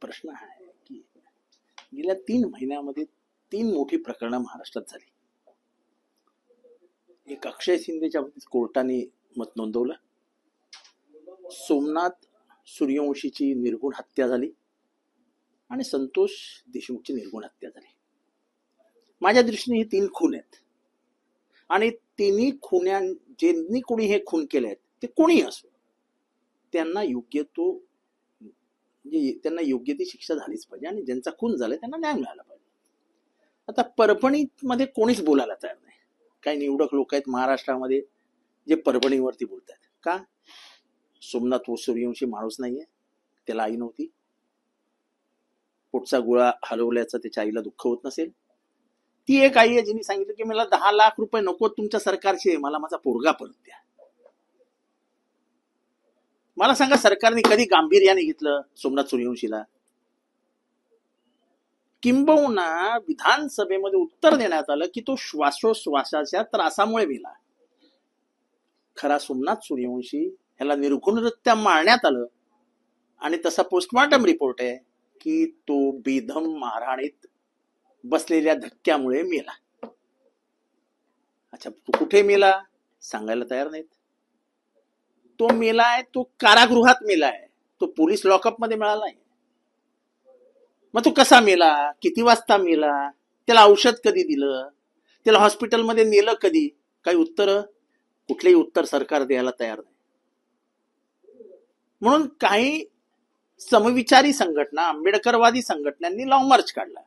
प्रश्न हा आहे की गेल्या 3 महिन्यामध्ये 3 मोठी प्रकरणं महाराष्ट्रात झाली. एक अक्षय शिंदेच्या बाबतीत कोर्टाने मत नोंदवलं. सोमनाथ सूर्यवंशीची निर्घुण हत्या झाली आणि संतोष देशमुखची निर्घुण हत्या झाली. माझ्या दृष्टीने हे 3 खून आहेत आणि तिन्ही खुन्या ज्यांनी कोणी हे खून केले आहेत ते कोणी असो त्यांना योग्य ती शिक्षा झालीच पाहिजे आणि ज्यांचा खून झालाय त्यांना न्याय मिळाला पाहिजे. आता परभणीमध्ये कोणीच बोलायला तयार नाही. काही निवडक लोक आहेत महाराष्ट्रामध्ये जे परभणीवरती बोलतात. का? सोमनाथ सूर्यवंशी माणूस नाहीये, त्याला आई नव्हती, पोटचा गोळा हलवल्याचं त्याच्या आईला दुःख होत नसेल. ती एक आई आहे जिने सांगितलं की मला 10 लाख रुपये नको तुमच्या सरकारचे, मला माझा पोरगा परत द्या. मला सांगा सरकारने कधी गांभीर्याने घेतलं सोमनाथ सूर्यवंशीला? किंबहुना विधानसभेमध्ये उत्तर देण्यात आलं की तो श्वासोश्वासाच्या त्रासामुळे मेला. खरा सोमनाथ सूर्यवंशी ह्याला निर्घुणरित्या मारण्यात आलं आणि तसा पोस्टमॉर्टम रिपोर्ट आहे की तो बेदम मारहाणीत बसलेल्या धक्क्यामुळे मेला. अच्छा, तो कुठे मेला सांगायला तयार नाहीत. तो मेलाय, तो कारागृहात मेलाय, तो पोलीस लॉकअप मध्ये मिळाला आहे. मग तो कसा मेला, किती वाजता मेला, त्याला औषध कधी दिलं, त्याला हॉस्पिटलमध्ये नेलं कधी, काही उत्तर, कुठलेही उत्तर सरकार द्यायला तयार नाही. म्हणून काही समविचारी संघटना, आंबेडकरवादी संघटनांनी लॉंग मार्च काढला.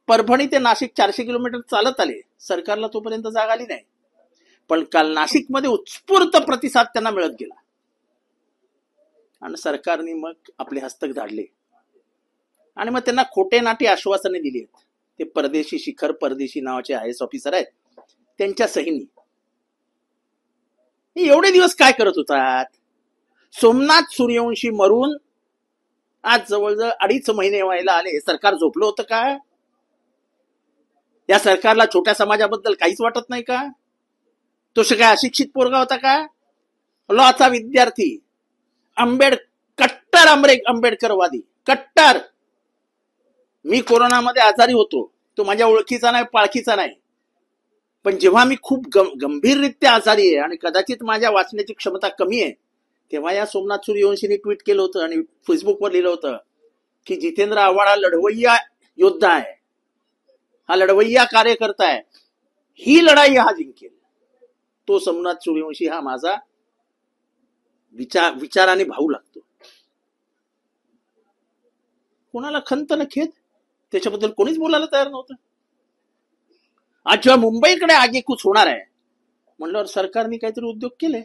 परभणी ते नाशिक 400 किलोमीटर चालत आले. सरकारला तोपर्यंत जाग आली नाही, पण काल नाशिकमध्ये उत्स्फूर्त प्रतिसाद त्यांना मिळत गेला आणि सरकारने मग आपले हस्तक धाडले आणि मग त्यांना खोटे नाटी आश्वासने दिली आहेत. ते परदेशी शिखर परदेशी नावाचे IAS ऑफिसर आहेत, त्यांच्या सहीनी. एवढे दिवस काय करत होतात? सोमनाथ सूर्यवंशी मरून आज जवळजवळ 2.5 महिने व्हायला आले. सरकार झोपलं होतं का? या सरकारला छोट्या समाजाबद्दल काहीच वाटत नाही का? तो काय अशिक्षित पोरगा होता का? लॉचा विद्यार्थी, कट्टर आंबेडकरवादी, कट्टर. मी कोरोनामध्ये आजारी होतो, तो माझ्या ओळखीचा नाही, पाळखीचा नाही, पण जेव्हा मी खूप गंभीररित्या आजारी आहे आणि कदाचित माझ्या वाचण्याची क्षमता कमी आहे, तेव्हा या सोमनाथ सूर्यवंशीने ट्विट केलं होतं आणि फेसबुकवर लिहिलं होतं की जितेंद्र आव्हाड हा लढवय्या योद्धा आहे, हा लढवय्या कार्यकर्ता आहे, ही लढाई हा जिंकेल. तो सोमनाथ सूर्यवंशी हा माझा विचाराने भाऊ लागतो. कोणाला खंत न खेद त्याच्याबद्दल कोणीच बोलायला तयार नव्हतं. आज जेव्हा मुंबईकडे आगेकूच होणार आहे म्हणल्यावर सरकारने काहीतरी उद्योग केले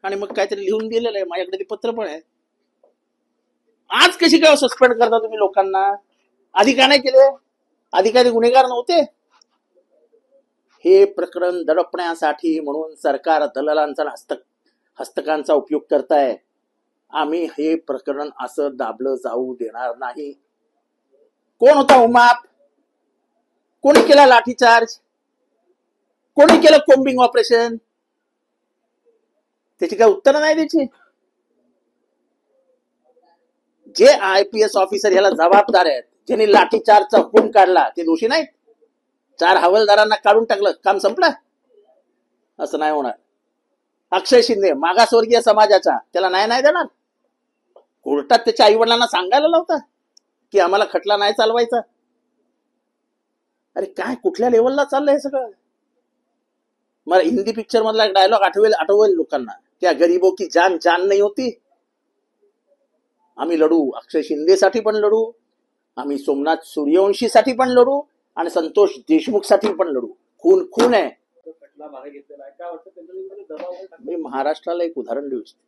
आणि मग काहीतरी लिहून दिलेलं आहे. माझ्याकडे ते पत्र पण आहे. आज कशी काय सस्पेंड करता तुम्ही लोकांना? आधी का नाही केले? अधिकारी गुन्हेगार नव्हते? हे प्रकरण दडपण्यासाठी म्हणून सरकार दलालांचा हस्तकांचा उपयोग करताय. आम्ही हे प्रकरण असं दाबलं जाऊ देणार नाही. कोण होता उमाप? कोणी केला लाठीचार्ज? कोणी केलं कोम्बिंग ऑपरेशन? त्याची काय उत्तर नाही द्यायची. जे IPS ऑफिसर ह्याला जबाबदार आहेत, ज्यांनी लाठीचार्जचा हुकूम काढला, ते दोषी नाहीत? 4 हवालदारांना काढून टाकलं, काम संपलं? असं नाही होणार. अक्षय शिंदे मागासवर्गीय समाजाचा, त्याला नाही देणार? कोर्टात त्याच्या आई वडिलांना सांगायला लावता की आम्हाला खटला नाही चालवायचा? अरे काय, कुठल्या लेवलला चाललंय हे सगळं? मला हिंदी पिक्चर मधला एक डायलॉग आठवेल लोकांना, क्या गरीबों की जान जान नहीं होती. आम्ही लढू, अक्षय शिंदेसाठी पण लढू, आम्ही सोमनाथ सूर्यवंशीसाठी पण लढू आणि संतोष देशमुख साठी पण लढू. खून आहे. मी महाराष्ट्राला एक उदाहरण देऊ इच्छितो.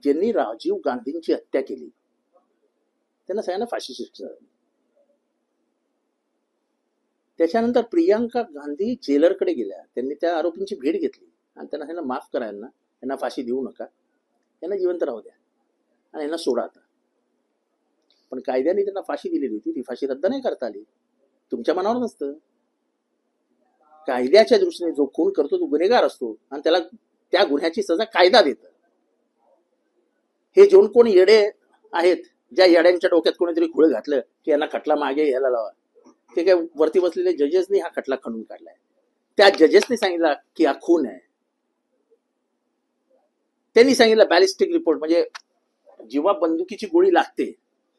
ज्यांनी राजीव गांधींची हत्या केली त्यांना सगळ्यांना फाशी शिक्षा झाली. त्याच्यानंतर प्रियांका गांधी जेलरकडे गेल्या. त्यांनी त्या आरोपींची भेट घेतली आणि त्यांना माफ करा, यांना फाशी देऊ नका, यांना जिवंत राहू द्या आणि यांना सोडा आता. पण कायद्याने त्यांना फाशी दिलेली होती, ती फाशी रद्द नाही करता आली. तुमच्या मनावर नसतं. कायद्याच्या दृष्टीने जो खून करतो तो गुन्हेगार असतो आणि त्याला त्या गुन्ह्याची सजा कायदा देतं. हे जे कोण येडे आहेत ज्या येड्यांच्या डोक्यात कोणीतरी खुळ घातलं की यांना खटला मागे घ्यायला लावा, ते काय वरती बसलेले जजेसनी हा खटला खणून काढलाय. त्या जजेसनी सांगितलं की हा खून आहे. त्यांनी सांगितलं बॅलिस्टिक रिपोर्ट, म्हणजे जेव्हा बंदुकीची गोळी लागते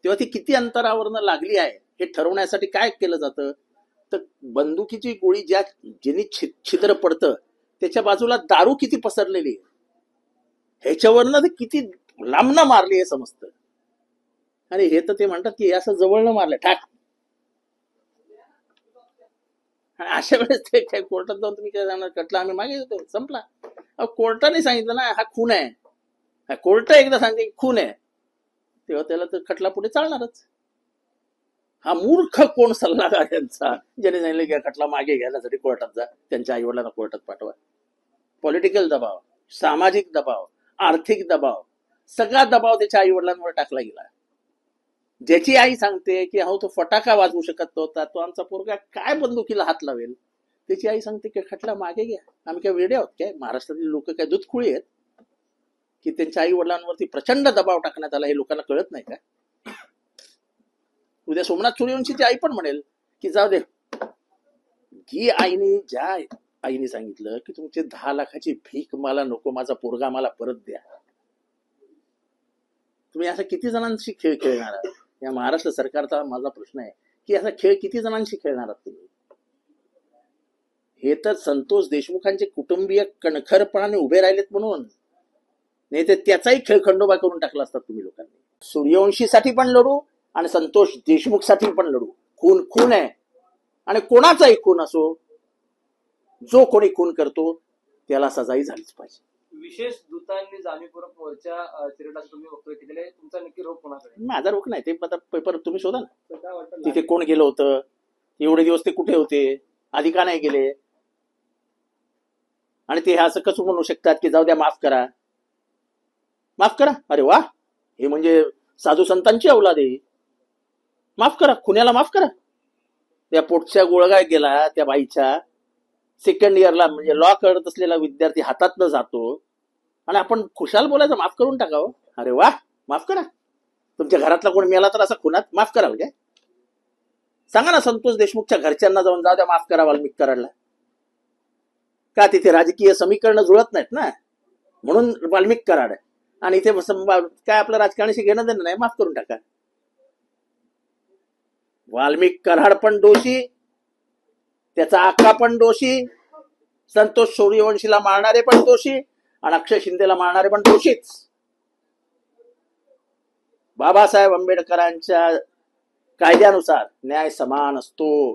तेव्हा ती किती अंतरावरनं लागली आहे हे ठरवण्यासाठी काय केलं जातं, तर बंदुकीची गोळी ज्यांनी छिद्र पडतं त्याच्या बाजूला दारू किती पसरलेली आहे ह्याच्यावरनं ते किती लांबनं मारली हे समजतं. आणि हे तर ते म्हणतात की असं जवळनं मारलं ठाक. आणि अशा वेळेस ते काय कोर्टात जाऊन तुम्ही काय जाणार, कटला आम्ही मागे येतो संपला. कोर्टाने सांगितलं ना हा खून आहे, हा कोर्ट एकदा सांगते खून आहे, तेव्हा त्याला तर खटला पुढे चालणारच. हा मूर्ख कोण सल्लागार यांचा ज्याने सांगितलं की खटला मागे घ्यायसाठी कोर्टात जा, त्यांच्या आईवडिलांना कोर्टात पाठवा. पॉलिटिकल दबाव, सामाजिक दबाव, आर्थिक दबाव, सगळा दबाव त्याच्या आईवडिलांवर टाकला गेला. ज्याची आई सांगते की अहो तो फटाका वाजवू शकत नव्हता, तो आमचा पोरगा काय बंदुकीला हात लावेल, त्याची आई सांगते की खटला मागे घ्या. आम्ही काय वेडे आहोत काय? महाराष्ट्रातील लोक काय दूधखुळी आहेत की त्यांच्या आई वडिलांवरती प्रचंड दबाव टाकण्यात आला हे लोकांना कळत नाही का? उद्या सोमनाथ सूर्यवंशीची आई पण म्हणेल की जाऊ दे, ज्या आईने सांगितलं की तुमचे 10 लाखाची भीक मला नको, माझा पोरगा मला परत द्या, तुम्ही असा किती जणांशी खेळ खेळणार आहात? या महाराष्ट्र सरकारचा माझा प्रश्न आहे की असा खेळ किती जणांशी खेळणार आहात तुम्ही? हे तर संतोष देशमुखांचे कुटुंबीय कणखरपणाने उभे राहिलेत म्हणून, नाही तर त्याचाही खेळ खंडोबा करून टाकला असतात तुम्ही लोकांनी. सूर्यवंशीसाठी पण लढू आणि संतोष देशमुखसाठी पण लढू. खून खून आहे, आणि कोणाचाही खून असो, जो कोणी खून करतो त्याला सजाही झालीच पाहिजे. विशेष दूतांनी जाणीवपूर्वक मोर्चा चिरडण्याचं तुम्ही वक्तव्य केलेलं, तुमचा नक्की रोख कोणाकडे? माझा रोख नाही, ते पेपर तुम्ही शोधा ना, काय वाटतं तिथे कोण गेलं होतं, एवढे दिवस ते कुठे होते, आधी का नाही गेले, आणि ते असं कसं म्हणू शकतात की जाऊ द्या माफ करा. माफ करा, अरे वा, हे म्हणजे साधू संतांची औलाद आहे. माफ करा, खुन्याला माफ करा. त्या पोटच्या गोळगाय गेला त्या बाईच्या, सेकंड इयरला म्हणजे लॉ करत असलेला विद्यार्थी हातातनं जातो आणि आपण खुशाल बोलायचं माफ करून टाकावं. अरे वा, माफ करा. तुमच्या घरातला कोण मेला तर असं खुनात माफ कराल काय? सांगा ना संतोष देशमुखच्या घरच्यांना जाऊन जाऊ द्या माफ करा वाल्मिक कराडला. का तिथे राजकीय समीकरण जुळत नाहीत ना, म्हणून वाल्मिक कराड, आणि इथे काय आपलं राजकारणाशी घेणं देणं नाही, माफ करून टाका. वाल्मिक कराड पण दोषी, त्याचा आका पण दोषी, संतोष सूर्यवंशीला मारणारे पण दोषी, आणि अक्षय शिंदेला मारणारे पण दोषीच. बाबासाहेब आंबेडकरांच्या कायद्यानुसार न्याय समान असतो.